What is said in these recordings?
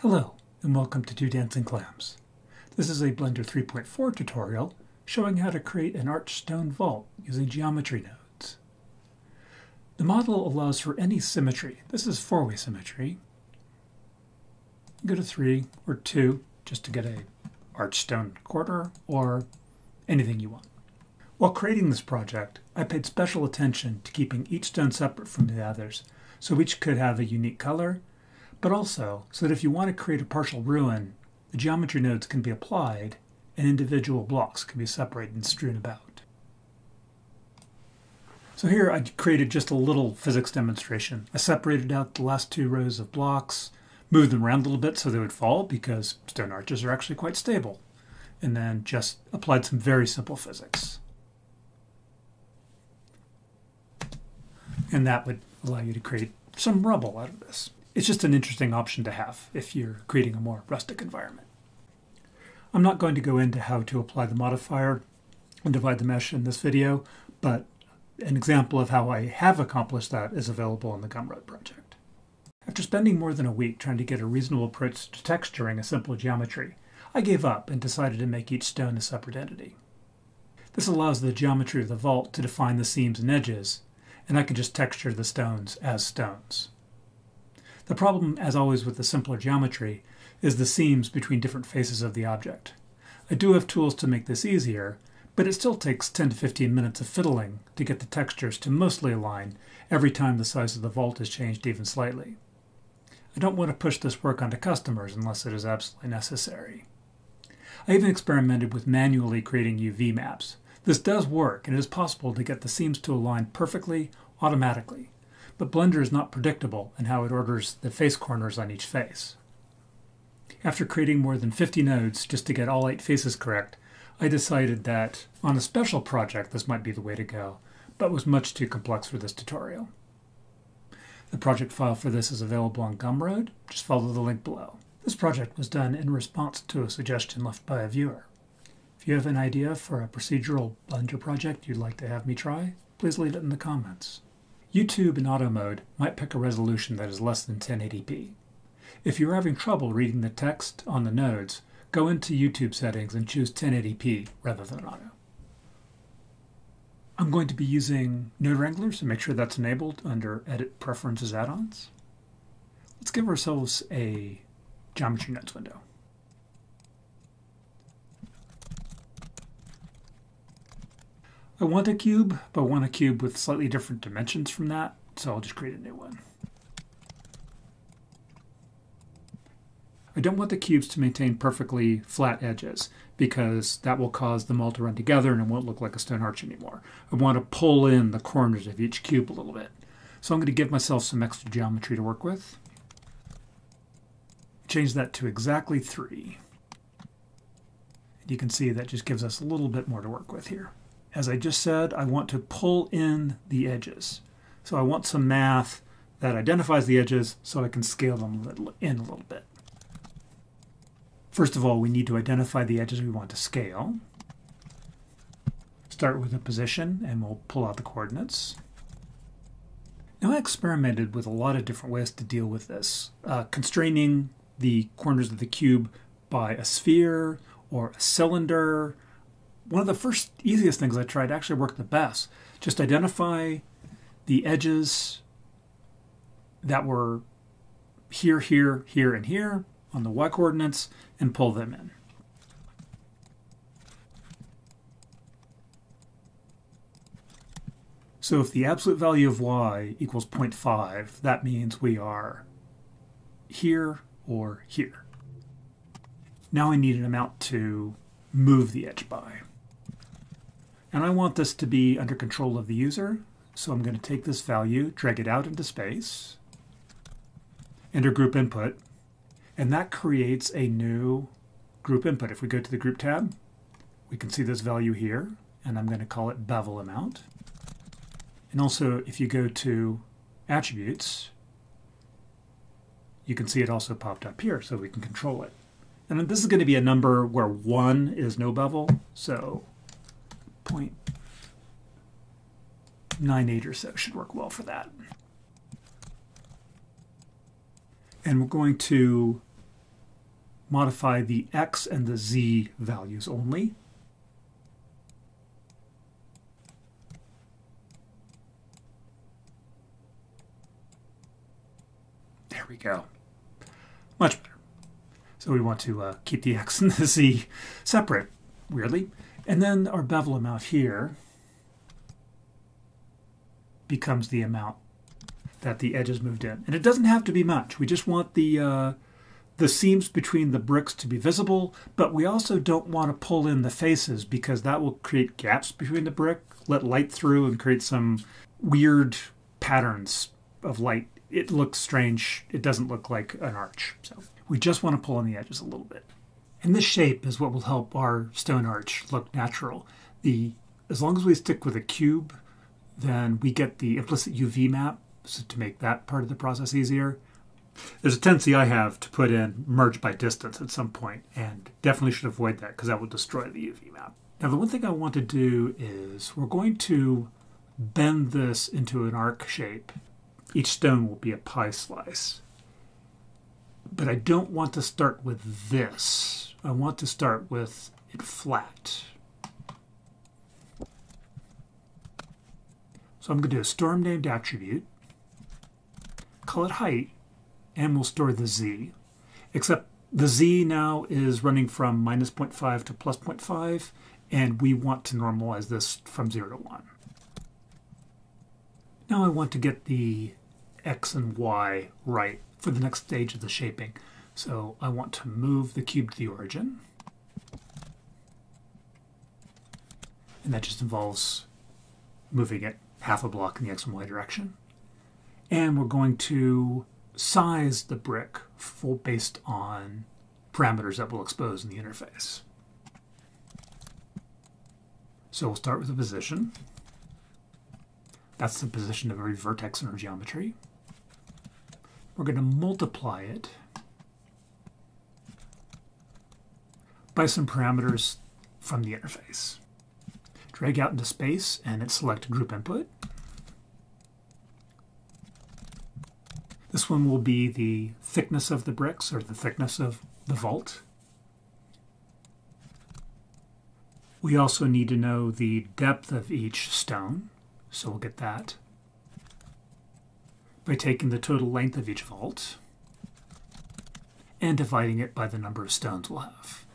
Hello, and welcome to Two Dancing Clams. This is a Blender 3.4 tutorial showing how to create an arched stone vault using geometry nodes. The model allows for any symmetry. This is four-way symmetry. Go to 3 or 2 just to get a arched stone corner or anything you want. While creating this project, I paid special attention to keeping each stone separate from the others, so each could have a unique color, but also so that if you want to create a partial ruin, the geometry nodes can be applied and individual blocks can be separated and strewn about. So here I created just a little physics demonstration. I separated out the last 2 rows of blocks, moved them around a little bit so they would fall because stone arches are actually quite stable, and then just applied some very simple physics. And that would allow you to create some rubble out of this. It's just an interesting option to have if you're creating a more rustic environment. I'm not going to go into how to apply the modifier and divide the mesh in this video, but an example of how I have accomplished that is available in the Gumroad project. After spending more than a week trying to get a reasonable approach to texturing a simple geometry, I gave up and decided to make each stone a separate entity. This allows the geometry of the vault to define the seams and edges, and I can just texture the stones as stones. The problem, as always with the simpler geometry, is the seams between different faces of the object. I do have tools to make this easier, but it still takes 10 to 15 minutes of fiddling to get the textures to mostly align every time the size of the vault is changed even slightly. I don't want to push this work onto customers unless it is absolutely necessary. I even experimented with manually creating UV maps. This does work, and it is possible to get the seams to align perfectly automatically, but Blender is not predictable in how it orders the face corners on each face. After creating more than 50 nodes just to get all 8 faces correct, I decided that on a special project this might be the way to go, but was much too complex for this tutorial. The project file for this is available on Gumroad. Just follow the link below. This project was done in response to a suggestion left by a viewer. If you have an idea for a procedural Blender project you'd like to have me try, please leave it in the comments. YouTube in auto mode might pick a resolution that is less than 1080p. If you're having trouble reading the text on the nodes, go into YouTube settings and choose 1080p rather than auto. I'm going to be using Node Wrangler, so make sure that's enabled under Edit Preferences Add-ons. Let's give ourselves a Geometry Nodes window. I want a cube, but I want a cube with slightly different dimensions from that, so I'll just create a new one. I don't want the cubes to maintain perfectly flat edges, because that will cause them all to run together and it won't look like a stone arch anymore. I want to pull in the corners of each cube a little bit. So I'm going to give myself some extra geometry to work with. Change that to exactly 3. You can see that just gives us a little bit more to work with here. As I just said, I want to pull in the edges. So I want some math that identifies the edges so I can scale them in a little bit. First of all, we need to identify the edges we want to scale. Start with a position and we'll pull out the coordinates. Now I experimented with a lot of different ways to deal with this. Constraining the corners of the cube by a sphere or a cylinder. One of the first easiest things I tried actually worked the best. Just identify the edges that were here, here, here, and here on the y coordinates and pull them in. So if the absolute value of y equals 0.5, that means we are here or here. Now I need an amount to move the edge by. And I want this to be under control of the user, so I'm going to take this value, drag it out into space, enter group input, and that creates a new group input. If we go to the group tab, we can see this value here, and I'm going to call it Bevel amount. And also, if you go to attributes, you can see it also popped up here, so we can control it. And then this is going to be a number where 1 is no bevel, so 0.98 or so should work well for that. And we're going to modify the X and the Z values only. There we go. Much better. So we want to keep the X and the Z separate, weirdly. And then our bevel amount here becomes the amount that the edge is moved in. And it doesn't have to be much. We just want the seams between the bricks to be visible, but we also don't want to pull in the faces because that will create gaps between the brick, let light through, and create some weird patterns of light. It looks strange. It doesn't look like an arch. So we just want to pull in the edges a little bit. And this shape is what will help our stone arch look natural. As long as we stick with a cube, then we get the implicit UV map, so to make that part of the process easier. There's a tendency I have to put in merge by distance at some point, and definitely should avoid that because that will destroy the UV map. Now the one thing I want to do is we're going to bend this into an arc shape. Each stone will be a pie slice. But I don't want to start with this. I want to start with it flat. So I'm going to do a storm named attribute, call it height, and we'll store the Z. Except the Z now is running from minus 0.5 to plus 0.5, and we want to normalize this from 0 to 1. Now I want to get the X and Y right for the next stage of the shaping. So I want to move the cube to the origin. And that just involves moving it half a block in the X and Y direction. And we're going to size the brick based on parameters that we'll expose in the interface. So we'll start with a position. That's the position of every vertex in our geometry. We're going to multiply it by some parameters from the interface. Drag out into space and hit select group input. This one will be the thickness of the bricks, or the thickness of the vault. We also need to know the depth of each stone, so we'll get that by taking the total length of each vault and dividing it by the number of stones we'll have.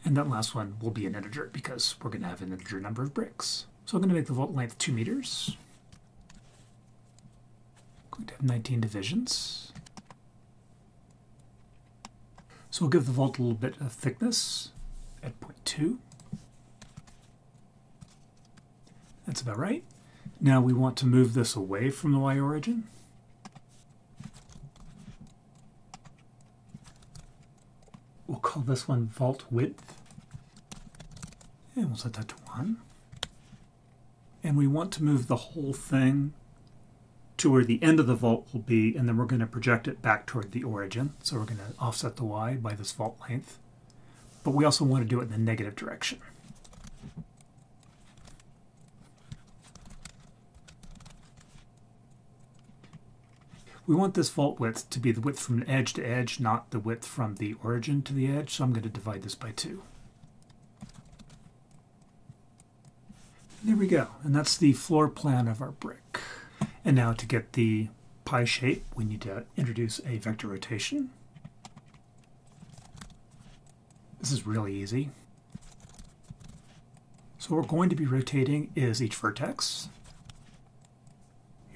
And that last one will be an integer because we're going to have an integer number of bricks. So I'm going to make the vault length 2 meters. I'm going to have 19 divisions. So we'll give the vault a little bit of thickness at 0.2. That's about right. Now we want to move this away from the Y origin. We'll call this one vault width. And we'll set that to 1. And we want to move the whole thing to where the end of the vault will be, and then we're going to project it back toward the origin. So we're going to offset the Y by this vault length. But we also want to do it in the negative direction. We want this vault width to be the width from edge to edge, not the width from the origin to the edge, so I'm going to divide this by 2. There we go, and that's the floor plan of our brick. And now to get the pie shape, we need to introduce a vector rotation. This is really easy. So what we're going to be rotating is each vertex.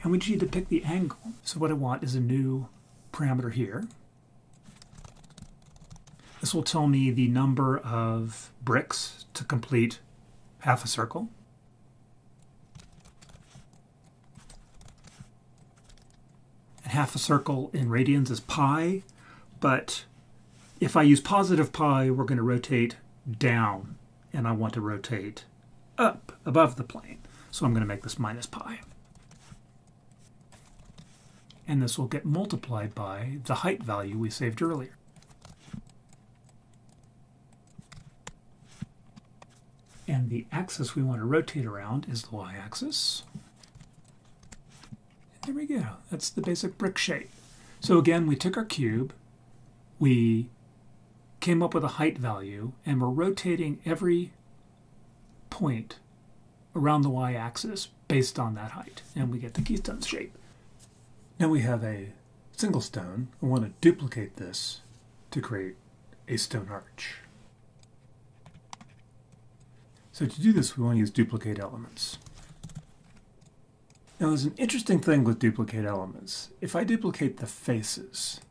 And we just need to pick the angle. So what I want is a new parameter here. This will tell me the number of bricks to complete half a circle. And half a circle in radians is pi, but if I use positive pi, we're going to rotate down, and I want to rotate up above the plane. So I'm going to make this minus pi. And this will get multiplied by the height value we saved earlier. And the axis we want to rotate around is the y-axis. There we go. That's the basic brick shape. So again, we took our cube, we came up with a height value, and we're rotating every point around the y-axis based on that height, and we get the keystone shape. Now we have a single stone. I want to duplicate this to create a stone arch. So to do this, we want to use duplicate elements. Now there's an interesting thing with duplicate elements. If I duplicate the faces,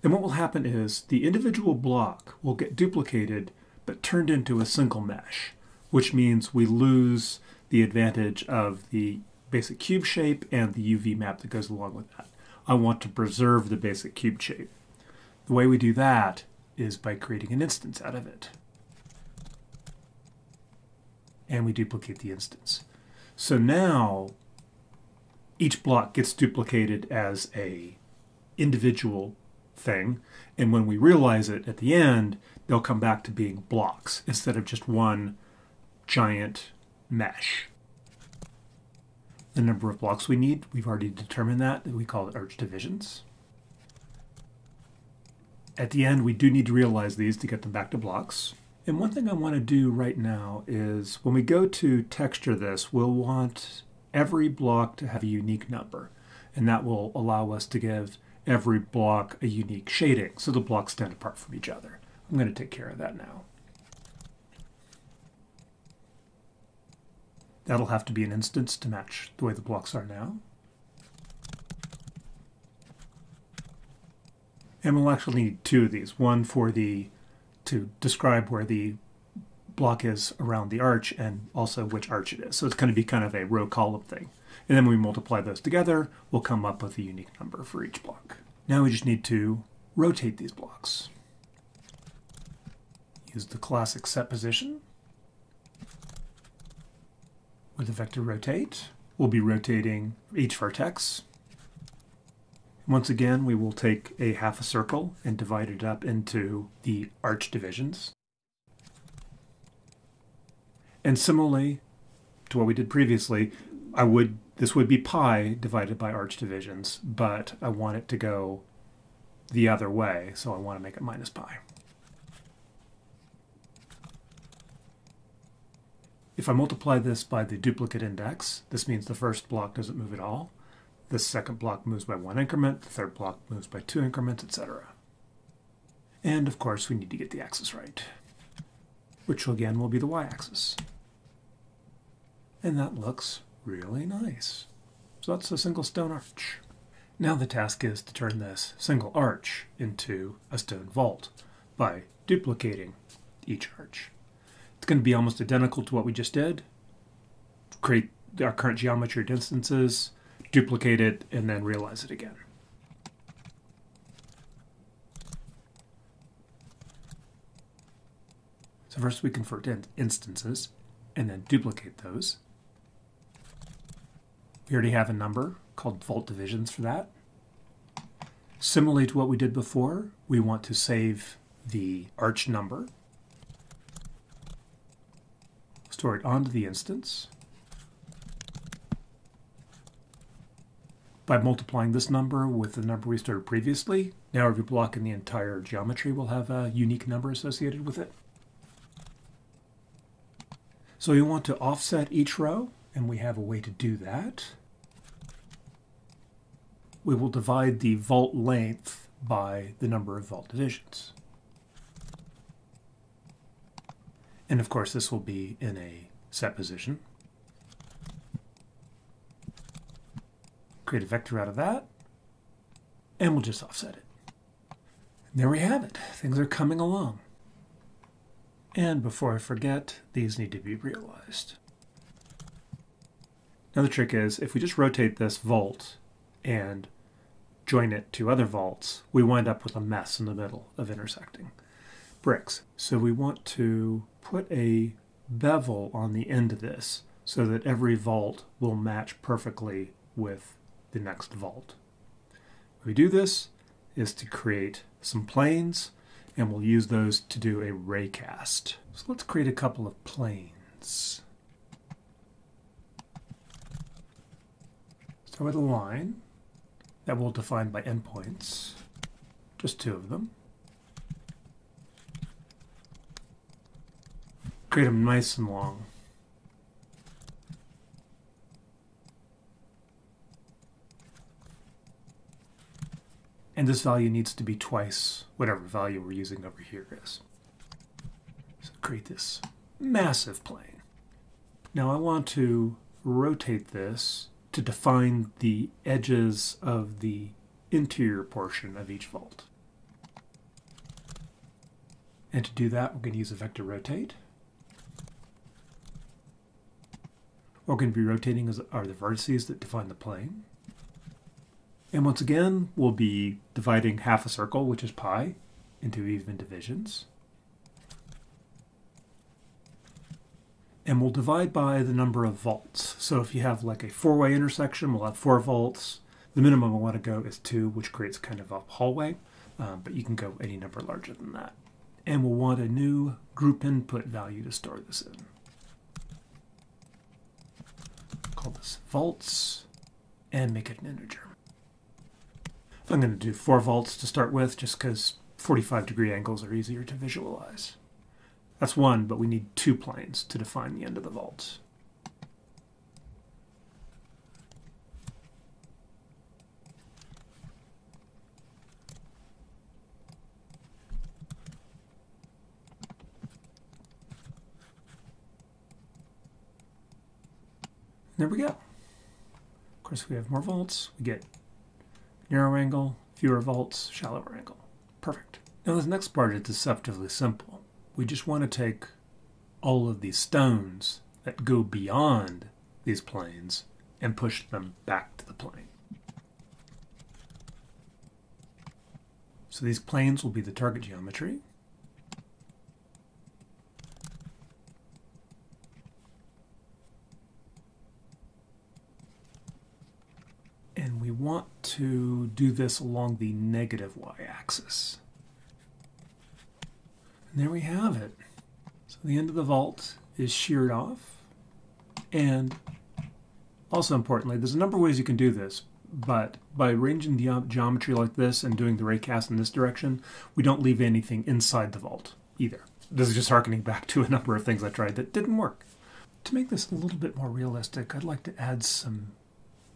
then what will happen is the individual block will get duplicated but turned into a single mesh, which means we lose the advantage of the basic cube shape and the UV map that goes along with that. I want to preserve the basic cube shape. The way we do that is by creating an instance out of it. And we duplicate the instance. So now each block gets duplicated as a individual thing, and when we realize it at the end, they'll come back to being blocks instead of just one giant mesh. The number of blocks we need, we've already determined that. We call it arch divisions. At the end, we do need to realize these to get them back to blocks. And one thing I want to do right now is when we go to texture this, we'll want every block to have a unique number. And that will allow us to give every block a unique shading so the blocks stand apart from each other. I'm going to take care of that now. That'll have to be an instance to match the way the blocks are now. And we'll actually need two of these. One for to describe where the block is around the arch and also which arch it is. So it's going to be kind of a row column thing. And then when we multiply those together, we'll come up with a unique number for each block. Now we just need to rotate these blocks. Use the classic set position. With the vector rotate, we'll be rotating each vertex. Once again, we will take a half a circle and divide it up into the arch divisions. And similarly to what we did previously, this would be pi divided by arch divisions, but I want it to go the other way, so I want to make it minus pi. If I multiply this by the duplicate index, this means the first block doesn't move at all. The second block moves by 1 increment, the third block moves by 2 increments, etc. And of course we need to get the axis right, which again will be the y-axis. And that looks really nice. So that's a single stone arch. Now the task is to turn this single arch into a stone vault by duplicating each arch. It's going to be almost identical to what we just did. Create our current geometry instances, duplicate it, and then realize it again. So first we convert instances and then duplicate those. We already have a number called vault divisions for that. Similarly to what we did before, we want to save the arch number, store it onto the instance. By multiplying this number with the number we stored previously, now every block in the entire geometry will have a unique number associated with it. So you want to offset each row, and we have a way to do that. We will divide the vault length by the number of vault divisions. And of course this will be in a set position. Create a vector out of that, and we'll just offset it. And there we have it. Things are coming along. And before I forget, these need to be realized. Now the trick is, if we just rotate this vault and join it to other vaults, we wind up with a mess in the middle of intersecting bricks. So we want to put a bevel on the end of this so that every vault will match perfectly with the next vault. We do this is to create some planes, and we'll use those to do a raycast. So let's create a couple of planes. Start with a line that we'll define by endpoints, just 2 of them. Create them nice and long. And this value needs to be twice whatever value we're using over here is. So create this massive plane. Now I want to rotate this to define the edges of the interior portion of each vault. And to do that, we're going to use a vector rotate. What we're going to be rotating are the vertices that define the plane. And once again, we'll be dividing half a circle, which is pi, into even divisions. And we'll divide by the number of vaults. So if you have like a 4-way intersection, we'll have 4 vaults. The minimum I want to go is 2, which creates kind of a hallway, but you can go any number larger than that. And we'll want a new group input value to store this in. Call this vaults and make it an integer. I'm going to do 4 vaults to start with, just because 45-degree angles are easier to visualize. That's 1, but we need 2 planes to define the end of the vault. There we go. Of course, we have more vaults. We get narrow angle, fewer vaults, shallower angle. Perfect. Now this next part is deceptively simple. We just want to take all of these stones that go beyond these planes and push them back to the plane. So these planes will be the target geometry. And we want to do this along the negative y-axis. And there we have it. So the end of the vault is sheared off. And also importantly, there's a number of ways you can do this, but by arranging the geometry like this and doing the raycast in this direction, we don't leave anything inside the vault either. This is just harkening back to a number of things I tried that didn't work. To make this a little bit more realistic, I'd like to add some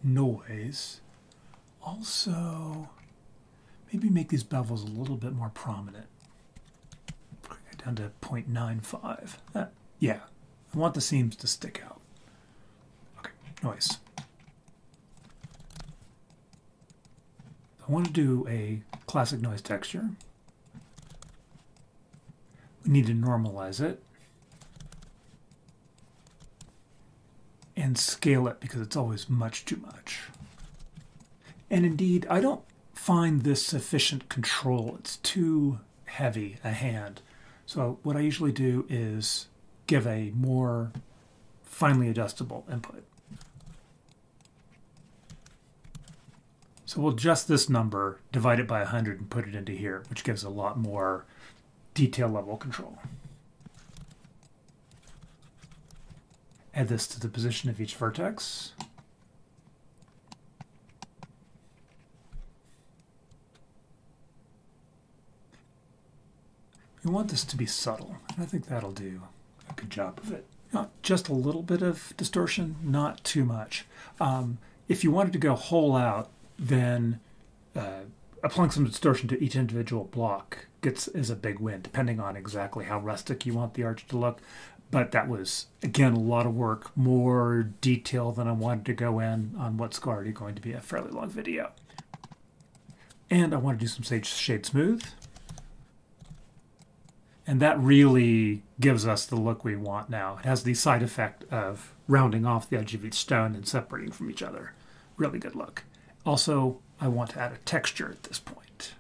noise. Also, maybe make these bevels a little bit more prominent. Bring it down to 0.95. Yeah, I want the seams to stick out. Okay, noise. I want to do a classic noise texture. We need to normalize it and scale it because it's always much too much. And indeed, I don't find this sufficient control. It's too heavy a hand. So what I usually do is give a more finely adjustable input. So we'll adjust this number, divide it by 100 and put it into here, which gives a lot more detail level control. Add this to the position of each vertex. We want this to be subtle, and I think that'll do a good job of it. Just a little bit of distortion, not too much. If you wanted to go whole out, then applying some distortion to each individual block is a big win, depending on exactly how rustic you want the arch to look. But that was, again, a lot of work, more detail than I wanted to go in on what's already going to be a fairly long video. And I want to do some shade smooth. And that really gives us the look we want now. It has the side effect of rounding off the edge of each stone and separating from each other. Really good look. Also, I want to add a texture at this point.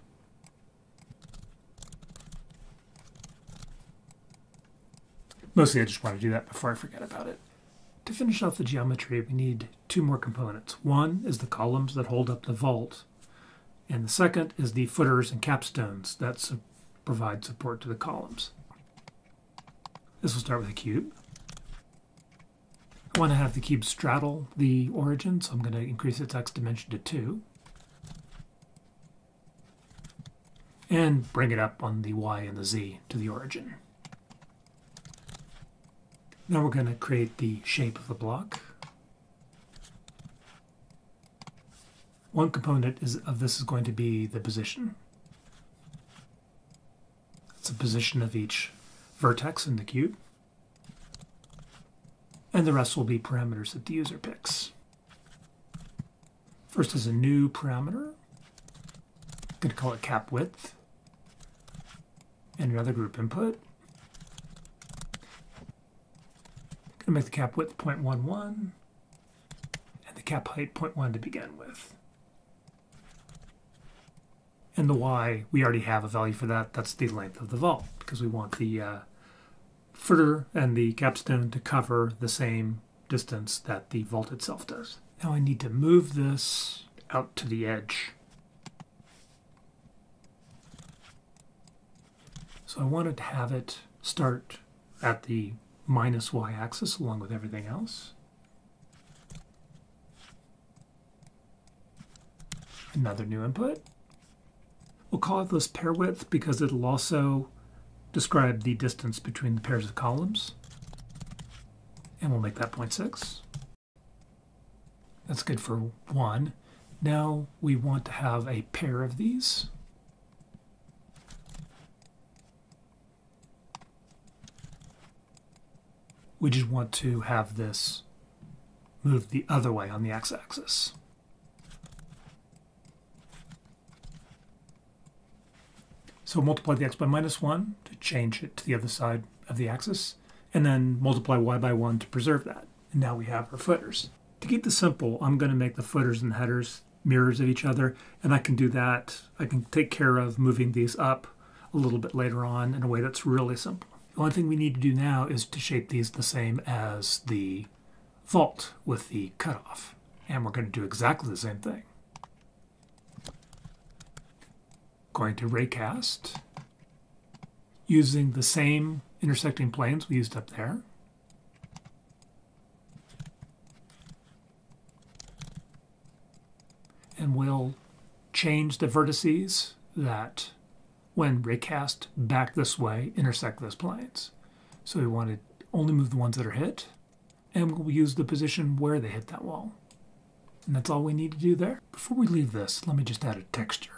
Mostly I just want to do that before I forget about it. To finish off the geometry, we need 2 more components. One is the columns that hold up the vault, and the second is the footers and capstones that provide support to the columns. This will start with a cube. I want to have the cube straddle the origin, so I'm going to increase its x dimension to 2. And bring it up on the y and the z to the origin. Now we're going to create the shape of the block. One component of this is going to be the position. It's the position of each vertex in the cube. And the rest will be parameters that the user picks. First is a new parameter. I'm going to call it cap width. And another group input. I'm going to make the cap width 0.11 and the cap height 0.1 to begin with. And the y, we already have a value for that. That's the length of the vault, because we want the footer and the capstone to cover the same distance that the vault itself does. Now I need to move this out to the edge. So I wanted to have it start at the minus y-axis along with everything else. Another new input. We'll call it this pair width because it'll also describe the distance between the pairs of columns. And we'll make that 0.6. That's good for 1. Now we want to have a pair of these. We just want to have this move the other way on the x-axis. So multiply the x by -1 to change it to the other side of the axis, and then multiply y by 1 to preserve that. And now we have our footers. To keep this simple, I'm going to make the footers and the headers mirrors of each other, and I can do that. I can take care of moving these up a little bit later on in a way that's really simple. The only thing we need to do now is to shape these the same as the vault with the cutoff. And we're going to do exactly the same thing. Going to raycast using the same intersecting planes we used up there. And we'll change the vertices that, when raycast back this way, intersect those planes. So we want to only move the ones that are hit, and we'll use the position where they hit that wall. And that's all we need to do there. Before we leave this, let me just add a texture.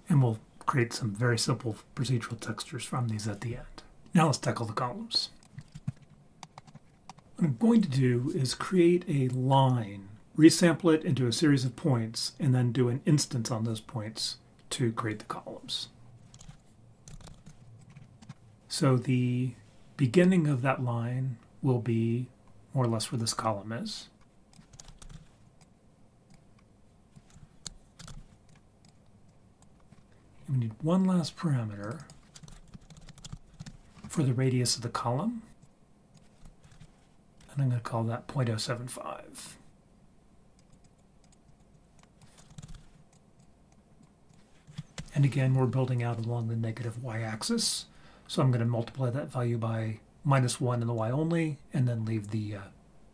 And we'll create some very simple procedural textures from these at the end. Now let's tackle the columns. What I'm going to do is create a line, resample it into a series of points, and then do an instance on those points to create the columns. So the beginning of that line will be more or less where this column is. We need one last parameter for the radius of the column, and I'm going to call that 0.075. And again, we're building out along the negative y-axis, so I'm going to multiply that value by -1 in the y only, and then leave the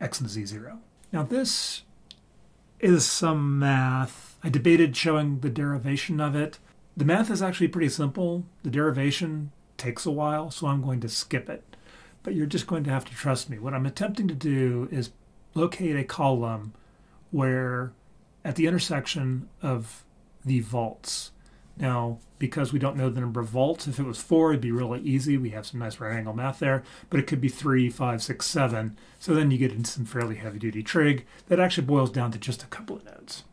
x and z 0. Now this is some math. I debated showing the derivation of it. The math is actually pretty simple. The derivation takes a while, so I'm going to skip it. But you're just going to have to trust me. What I'm attempting to do is locate a column where, at the intersection of the vaults. Now, because we don't know the number of vaults, if it was 4, it'd be really easy. We have some nice right angle math there, but it could be 3, 5, 6, 7. So then you get into some fairly heavy-duty trig that actually boils down to just a couple of nodes.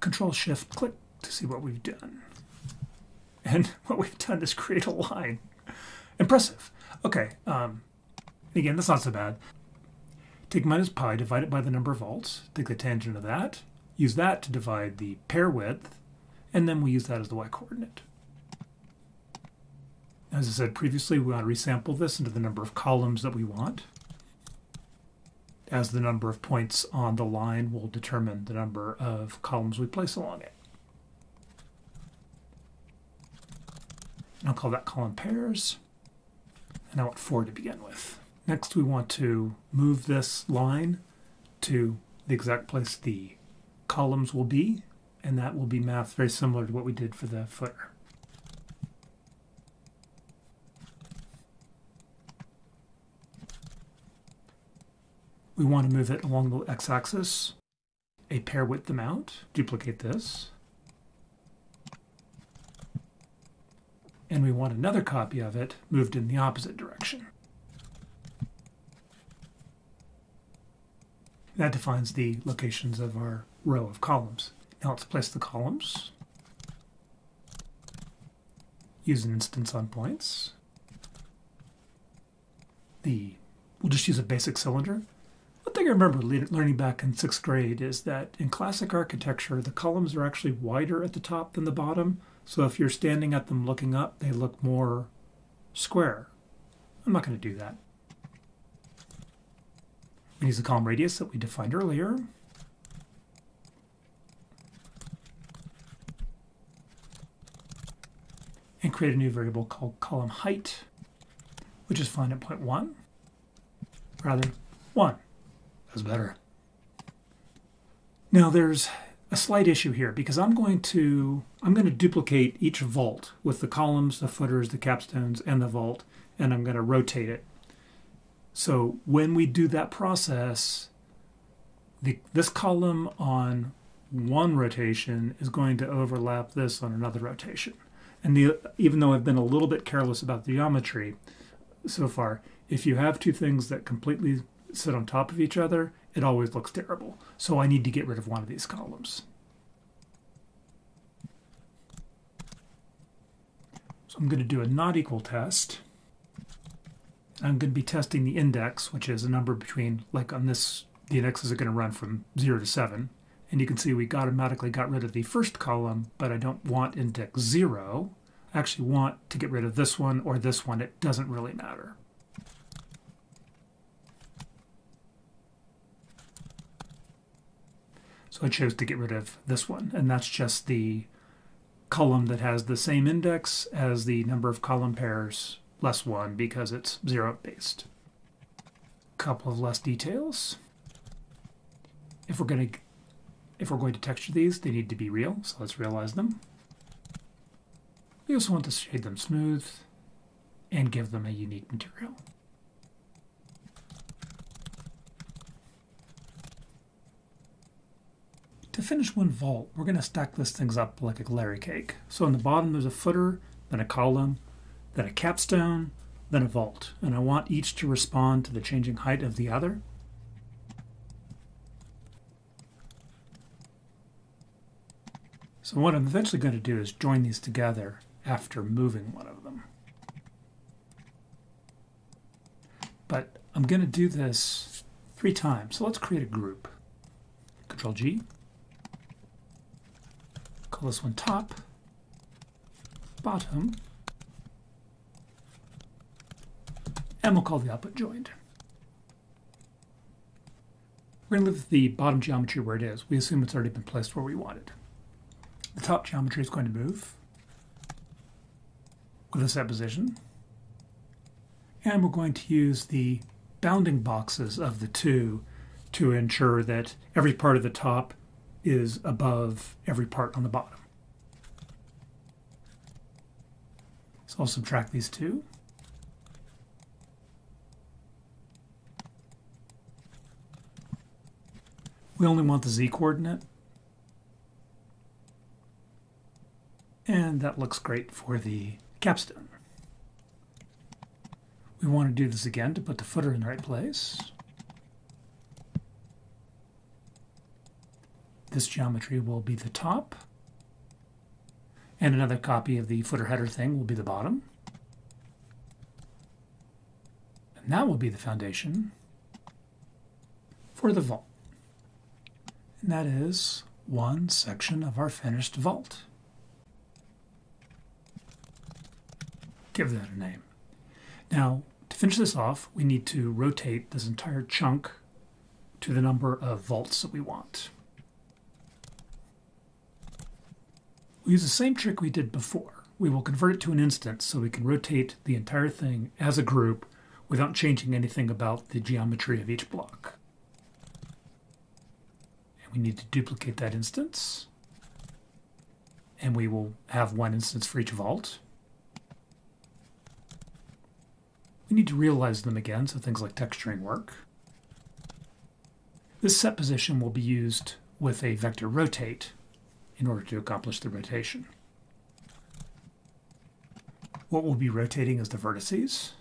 Control-Shift-Click to see what we've done. And what we've done is create a line. Impressive. Okay, again, that's not so bad. Take -pi, divide it by the number of vaults, take the tangent of that, use that to divide the pair width, and then we use that as the y-coordinate. As I said previously, we want to resample this into the number of columns that we want, as the number of points on the line will determine the number of columns we place along it. I'll call that column pairs, and I want 4 to begin with. Next, we want to move this line to the exact place the columns will be, and that will be mathed very similar to what we did for the footer. We want to move it along the x-axis, a pair width amount, duplicate this, and we want another copy of it moved in the opposite direction. That defines the locations of our row of columns. Now let's place the columns. Use an instance on points. We'll just use a basic cylinder. One thing I remember learning back in 6th grade is that in classic architecture, the columns are actually wider at the top than the bottom. So if you're standing at them looking up, they look more square. I'm not going to do that. We use the column radius that we defined earlier. And create a new variable called column height, which is defined at point 1. Rather, 1. That's better. Now there's a slight issue here because I'm going to duplicate each vault with the columns, the footers, the capstones, and the vault, and I'm going to rotate it. So when we do that process, this column on one rotation is going to overlap this on another rotation. And even though I've been a little bit careless about the geometry so far, if you have two things that completely sit on top of each other, it always looks terrible. So I need to get rid of one of these columns. So I'm going to do a not equal test. I'm going to be testing the index, which is a number between, like on this, the indexes are going to run from 0 to 7. And you can see we automatically got rid of the first column, but I don't want index 0. I actually want to get rid of this one or this one. It doesn't really matter. So I chose to get rid of this one, and that's just the column that has the same index as the number of column pairs less 1 because it's 0 based. Couple of less details. If we're going to texture these, they need to be real, so let's realize them. We also want to shade them smooth and give them a unique material. To finish one vault, we're going to stack this things up like a Larry cake. So on the bottom there's a footer, then a column, then a capstone, then a vault. And I want each to respond to the changing height of the other. So what I'm eventually going to do is join these together after moving one of them. But I'm going to do this 3 times. So let's create a group. Control G. Call this one top, bottom, and we'll call the output joined. We're going to leave the bottom geometry where it is. We assume it's already been placed where we want it. The top geometry is going to move with a set position, and we're going to use the bounding boxes of the two to ensure that every part of the top is above every part on the bottom. So I'll subtract these two. We only want the z coordinate. And that looks great for the capstone. We want to do this again to put the footer in the right place. This geometry will be the top, and another copy of the footer header thing will be the bottom. And that will be the foundation for the vault. And that is one section of our finished vault. give that a name. Now, to finish this off, we need to rotate this entire chunk to the number of volts that we want. We use the same trick we did before. We will convert it to an instance so we can rotate the entire thing as a group without changing anything about the geometry of each block. And we need to duplicate that instance. And we will have one instance for each vault. We need to realize them again so things like texturing work. This set position will be used with a vector rotate in order to accomplish the rotation. What we'll be rotating is the vertices.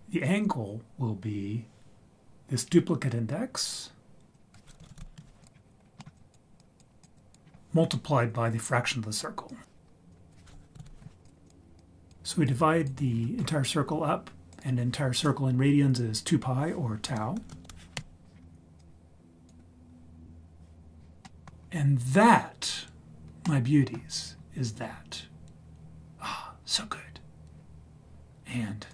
The angle will be this duplicate index multiplied by the fraction of the circle. So we divide the entire circle up, and the entire circle in radians is 2 pi or tau. And that, my beauties, is that. Ah, so good. And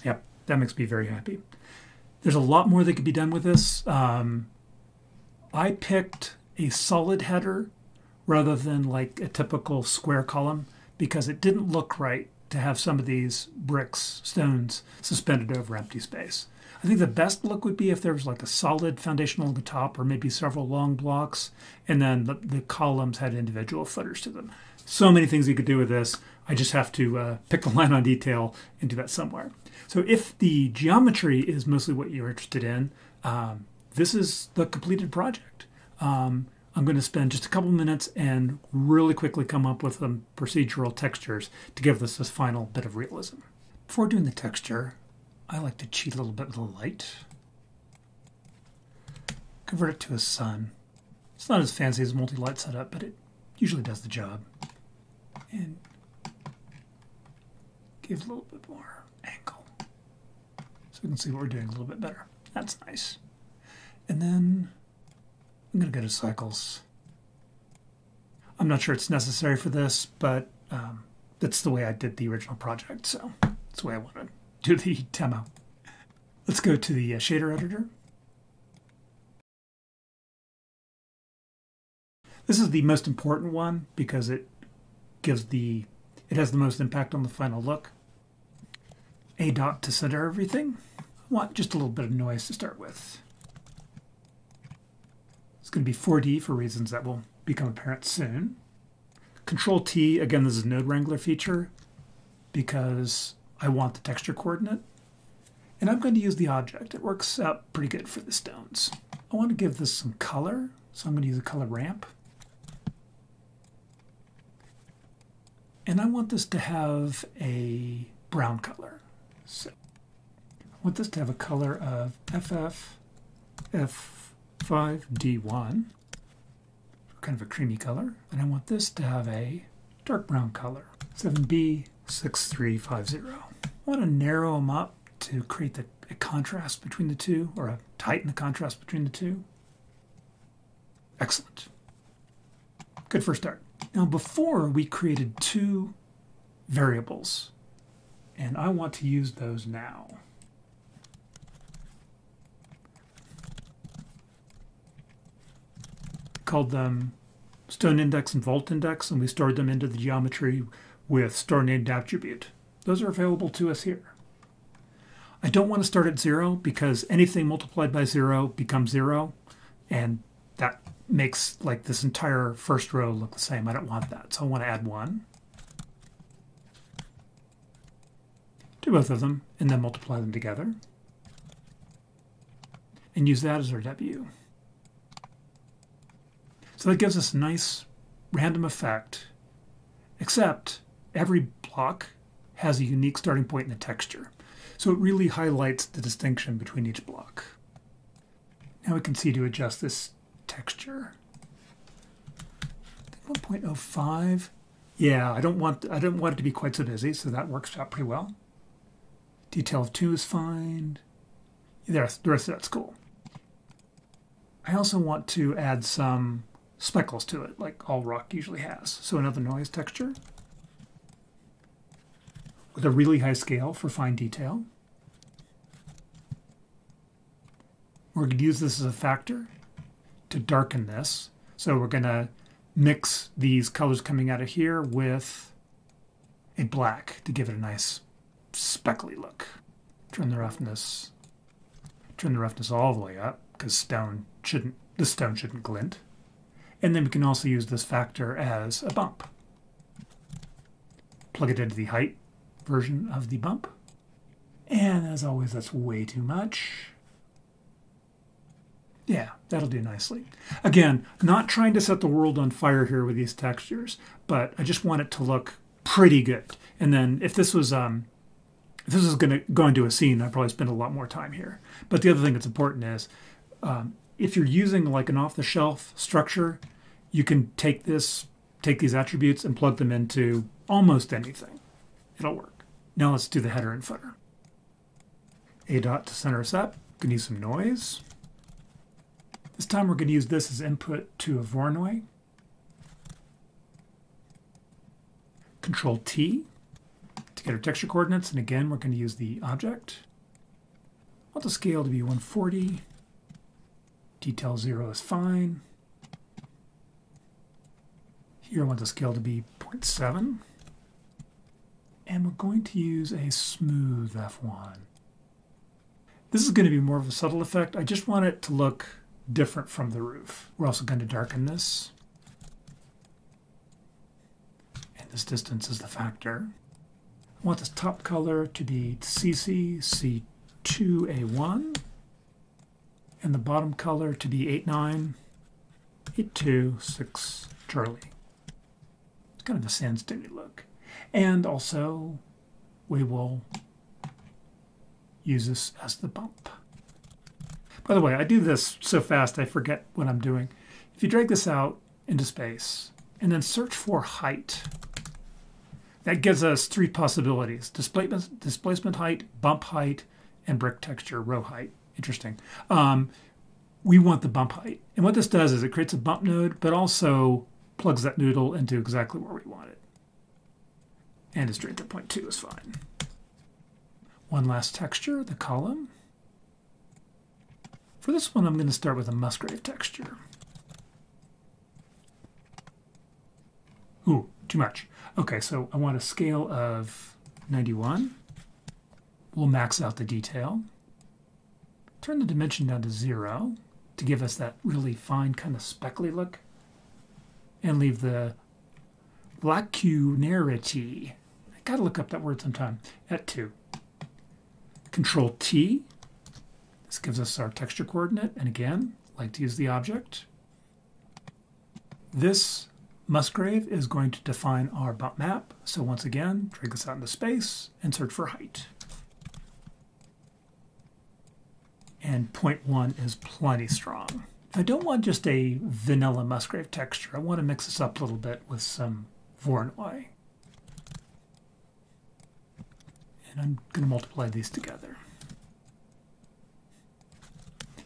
yep, that makes me very happy. There's a lot more that could be done with this. I picked a solid header rather than like a typical square column because it didn't look right to have some of these bricks, stones, suspended over empty space. I think the best look would be if there was like a solid foundation along the top or maybe several long blocks, and then the columns had individual footers to them. So many things you could do with this. I just have to pick the line on detail and do that somewhere. So if the geometry is mostly what you're interested in, this is the completed project. I'm going to spend just a couple minutes and really quickly come up with some procedural textures to give this final bit of realism. Before doing the texture, I like to cheat a little bit with the light. Convert it to a sun. It's not as fancy as a multi-light setup, but it usually does the job. And give a little bit more angle so we can see what we're doing a little bit better. That's nice. And then I'm going to go to cycles. I'm not sure it's necessary for this, but that's the way I did the original project, so that's the way I want to do the demo. Let's go to the shader editor. This is the most important one because it has the most impact on the final look. A dot to center everything. I want just a little bit of noise to start with. It's going to be 4D for reasons that will become apparent soon. Control T, again, this is a node wrangler feature because I want the texture coordinate. And I'm going to use the object. It works out pretty good for the stones. I want to give this some color, so I'm going to use a color ramp. And I want this to have a brown color. So I want this to have a color of F5D1, kind of a creamy color, and I want this to have a dark brown color, 7B6350. I want to narrow them up to create a contrast between the two, or tighten the contrast between the two. Excellent. Good first start. Now before we created two variables, and I want to use those now. Called them stone index and vault index, and we stored them into the geometry with store named attribute. Those are available to us here. I don't want to start at 0 because anything multiplied by 0 becomes 0, and that makes like this entire first row look the same. I don't want that, so I want to add 1 to both of them and then multiply them together and use that as our W. So that gives us a nice random effect, except every block has a unique starting point in the texture. So it really highlights the distinction between each block. Now we can see to adjust this texture. I think 1.05. Yeah, I don't want it to be quite so busy, so that works out pretty well. Detail of 2 is fine. The rest of that's cool. I also want to add some speckles to it, like all rock usually has. So another noise texture with a really high scale for fine detail. We're going to use this as a factor to darken this. So we're going to mix these colors coming out of here with a black to give it a nice speckly look. Turn the roughness all the way up because the stone shouldn't glint. And then we can also use this factor as a bump. Plug it into the height version of the bump. And as always, that's way too much. Yeah, that'll do nicely. Again, not trying to set the world on fire here with these textures, but I just want it to look pretty good. And then if this was going to go into a scene, I'd probably spend a lot more time here. But the other thing that's important is if you're using like an off-the-shelf structure, you can take these attributes and plug them into almost anything. It'll work. Now let's do the header and footer. A dot to center us up. We can use some noise. This time we're going to use this as input to a Voronoi. Control T to get our texture coordinates, and again we're going to use the object. I want the scale to be 140. Detail 0 is fine. Here I want the scale to be 0.7. And we're going to use a smooth F1. This is going to be more of a subtle effect. I just want it to look different from the roof. We're also going to darken this. And this distance is the factor. I want this top color to be CC C2A1. And the bottom color to be 89, 826 Charlie. It's kind of a sandstone-y look. And also, we will use this as the bump. By the way, I do this so fast I forget what I'm doing. If you drag this out into space and then search for height, that gives us three possibilities: displacement height, bump height, and brick texture row height. Interesting. We want the bump height. And what this does is it creates a bump node, but also plugs that noodle into exactly where we want it. And a straight to 0.2 is fine. One last texture, the column. For this one, I'm going to start with a Musgrave texture. Ooh, too much. Okay, so I want a scale of 91. We'll max out the detail. Turn the dimension down to 0 to give us that really fine kind of speckly look. And leave the lacunarity, I gotta look up that word sometime, at 2. Control T. This gives us our texture coordinate, and again, like to use the object. This Musgrave is going to define our bump map, so once again, drag this out into space and search for height. And 0.1 is plenty strong. I don't want just a vanilla Musgrave texture. I want to mix this up a little bit with some Voronoi. And I'm going to multiply these together.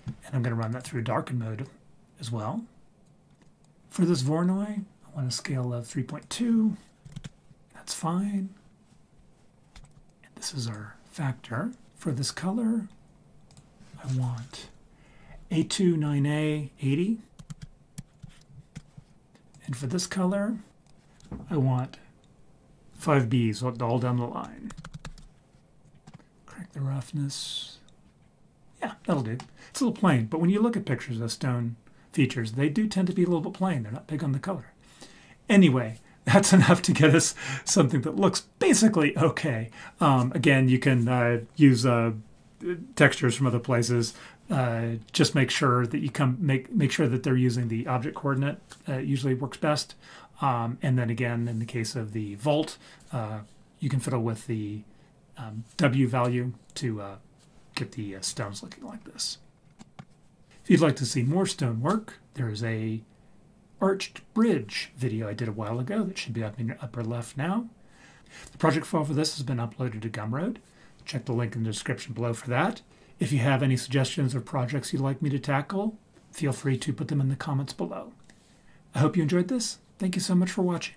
And I'm going to run that through darken mode as well. For this Voronoi, I want a scale of 3.2. That's fine. And this is our factor. For this color, I want A29A 80. And for this color, I want 5Bs all down the line. Correct the roughness. Yeah, that'll do. It's a little plain, but when you look at pictures of stone features, they do tend to be a little bit plain. They're not big on the color. Anyway, that's enough to get us something that looks basically okay. Again, you can use textures from other places. Just make sure that you make sure that they're using the object coordinate. Usually works best. And then again, in the case of the vault, you can fiddle with the W value to get the stones looking like this. If you'd like to see more stone work, there's a arched bridge video I did a while ago that should be up in your upper left now. The project file for this has been uploaded to Gumroad. Check the link in the description below for that. If you have any suggestions of projects you'd like me to tackle, feel free to put them in the comments below. I hope you enjoyed this. Thank you so much for watching.